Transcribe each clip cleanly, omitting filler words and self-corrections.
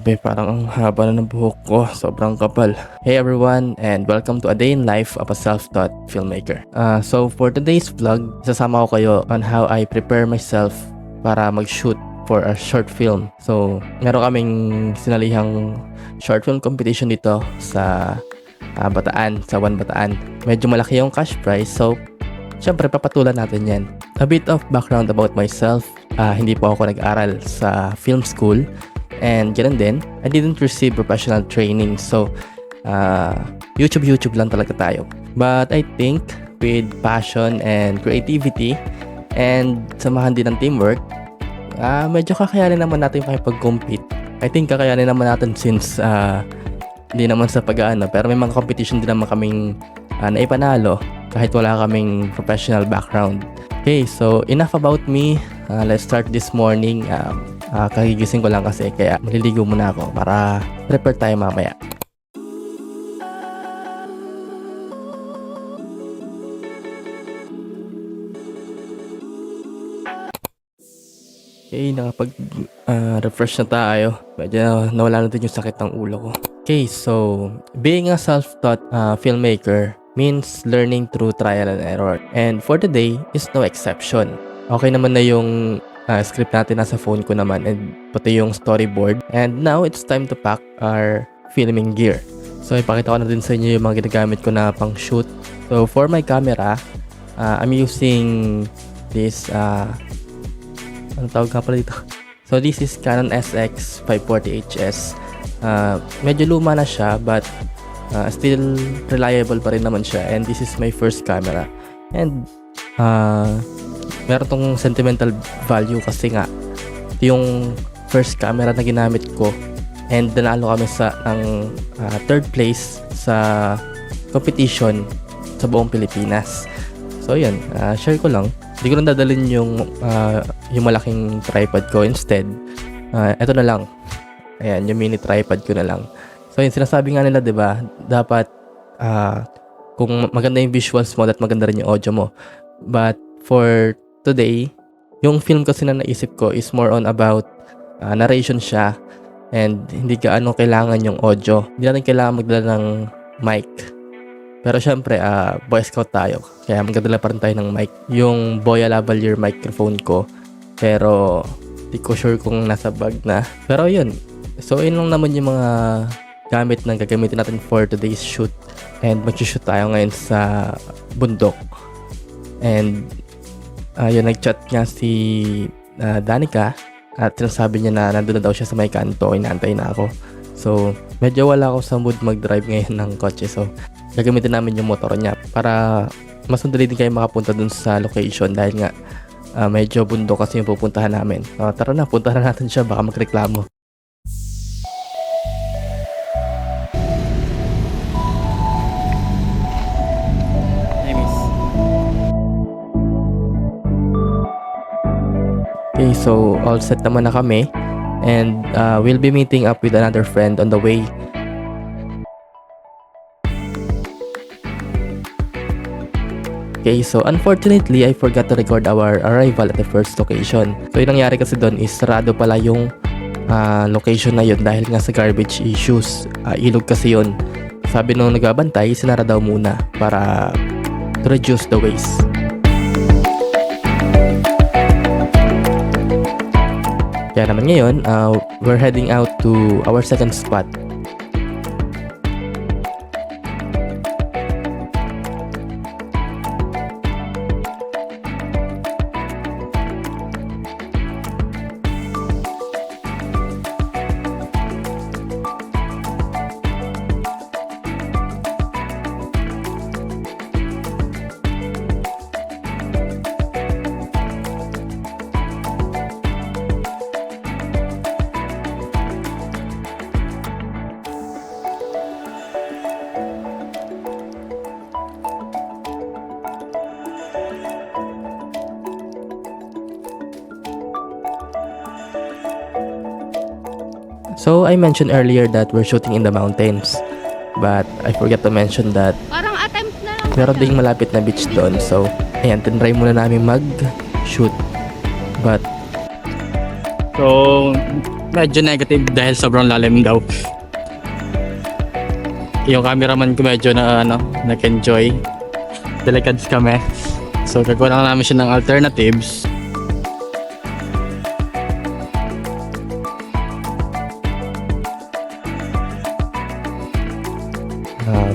Grabe, parang ang haba na ng buhok ko. Sobrang kapal. Hey everyone, and welcome to a day in life of a self-taught filmmaker. So for today's vlog, sasama ko kayo on how I prepare myself para mag-shoot for a short film. So, meron kaming sinalihang short film competition dito sa Bataan, sa One Bataan. Medyo malaki yung cash prize, so syempre papatulan natin yan. A bit of background about myself. Hindi po ako nag-aral sa film school. And ganun din, I didn't receive professional training. So, YouTube lang talaga tayo. But I think with passion and creativity and samahan din ng teamwork, medyo kakayanin naman natin makipag-compete. I think kakayanin naman natin since hindi naman sa pag-aano. Pero may mga competition din naman kaming naipanalo kahit wala kaming professional background. Okay, so enough about me. Let's start this morning. Kagigising ko lang kasi kaya maliligo muna ako para prepare tayo mamaya. Okay, nakapag-refresh na tayo. Medyo nawala na din yung sakit ng ulo ko. Okay, so being a self-taught filmmaker means learning through trial and error. And for today is no exception. Okay naman na yung script natin nasa phone ko naman and pati yung storyboard. And now it's time to pack our filming gear. So ipakita ko na din sa inyo yung mga ginagamit ko na pang shoot. So for my camera, I'm using this ano tawag nga pala dito? So this is Canon SX540HS. Medyo luma na siya but still reliable pa rin naman siya, and this is my first camera. And meron tong sentimental value kasi nga ito yung first camera na ginamit ko, and nanalo kami ng third place sa competition sa buong Pilipinas. So yun, share ko lang. Hindi ko lang dadalhin yung malaking tripod ko. Instead, ito na lang. Ayan, yung mini tripod ko na lang. So yun, sinasabi nga nila, diba, dapat kung maganda yung visuals mo, at maganda rin yung audio mo. But for today, yung film kasi na naisip ko is more on about narration siya, and hindi gaano kailangan yung audio. Hindi natin kailangan magdala ng mic. Pero syempre, Boy Scout tayo, kaya magdala pa rin tayo ng mic. Yung Boya Lavalier microphone ko, pero di ko sure kung nasa bag na. Pero yun, so yun lang naman yung mga gamit na gagamitin natin for today's shoot. And mag-shoot tayo ngayon sa bundok. And yun, nag-chat nga si Danica at sinasabi niya na nandun na daw siya sa may kanto, inaantay na ako. So medyo wala ako sa mood mag-drive ngayon ng kotse, so gagamitin namin yung motor niya para mas madali din kayo makapunta dun sa location, dahil nga medyo bundok kasi yung pupuntahan namin. Tara na, puntahan na natin siya, baka magreklamo. Okay, so all set naman na kami, and we'll be meeting up with another friend on the way. Okay, so unfortunately, I forgot to record our arrival at the first location. So yung nangyari kasi doon is sarado pala yung location na yun dahil nga sa garbage issues. Ilog kasi yun. Sabi nung nagbabantay, sinara daw muna para to reduce the waste. Kaya naman ngayon, we're heading out to our second spot. So I mentioned earlier that we're shooting in the mountains, but I forgot to mention that Parang attempt na lang. meron ding malapit na beach doon. So ayan, tinry muna namin mag-shoot. But So, medyo negative dahil sobrang lalim daw. Yung cameraman ko medyo nag-enjoy. Delicads kami. So gagawa lang namin siya ng alternatives.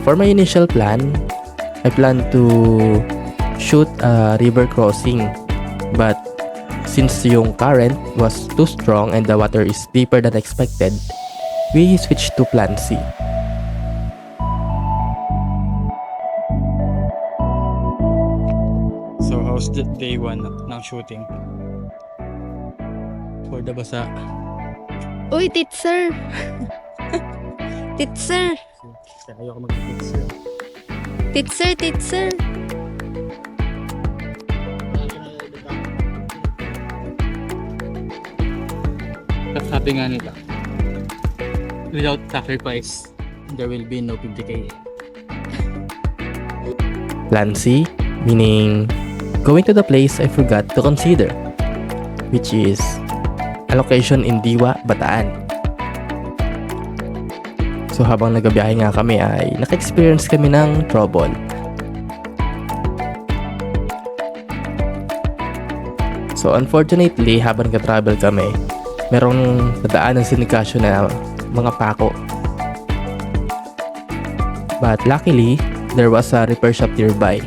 For my initial plan, I plan to shoot a river crossing, but since yung current was too strong and the water is deeper than expected, we switched to plan C. So how's the day 1 ng shooting? For the basa. Uy, titser! Titser! Ayoko mag-tips. Titser! Sabi nga nila, without sacrifice, there will be no 50k. Plan C, meaning going to the place I forgot to consider, which is a location in Diwa, Bataan. So habang nagabiyahe nga kami ay naka-experience kami ng trouble. So unfortunately, habang nag-travel kami, merong nadaan ng sindikasyon na mga pako. But luckily, there was a repair shop nearby.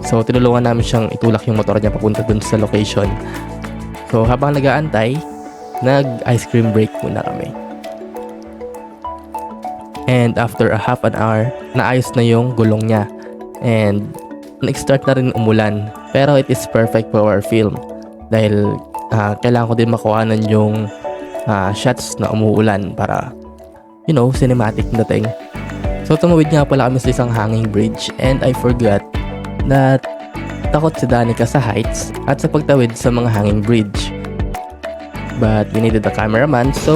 So tinulungan namin siyang itulak yung motor niya papunta dun sa location. So habang nag-aantay, nag-ice cream break muna kami. And after a half an hour, naayos na yung gulong niya. And nag-start na rin umulan. Pero it is perfect for our film. Dahil kailangan ko din makuhanan yung shots na umuulan para, cinematic dating. So tumawid nga pala kami sa isang hanging bridge. And I forgot that takot si Danica sa heights at sa pagtawid sa mga hanging bridge. But we needed a cameraman, so...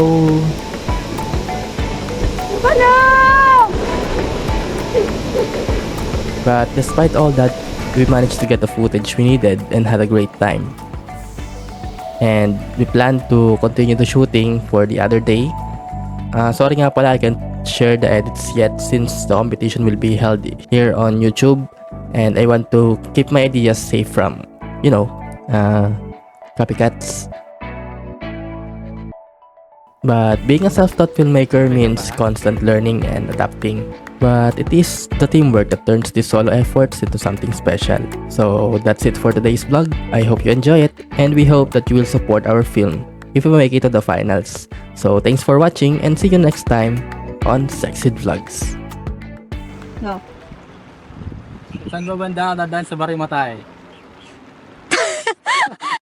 But despite all that, we managed to get the footage we needed and had a great time. And we plan to continue the shooting for the other day. Sorry nga pala, I can't share the edits yet since the competition will be held here on YouTube. And I want to keep my ideas safe from, copycats. But being a self-taught filmmaker means constant learning and adapting. But it is the teamwork that turns these solo efforts into something special. So that's it for today's vlog. I hope you enjoy it, and we hope that you will support our film if we make it to the finals. So thanks for watching, and see you next time on Sexy Vlogs. Saan ba banda dadaan sa Barimatay?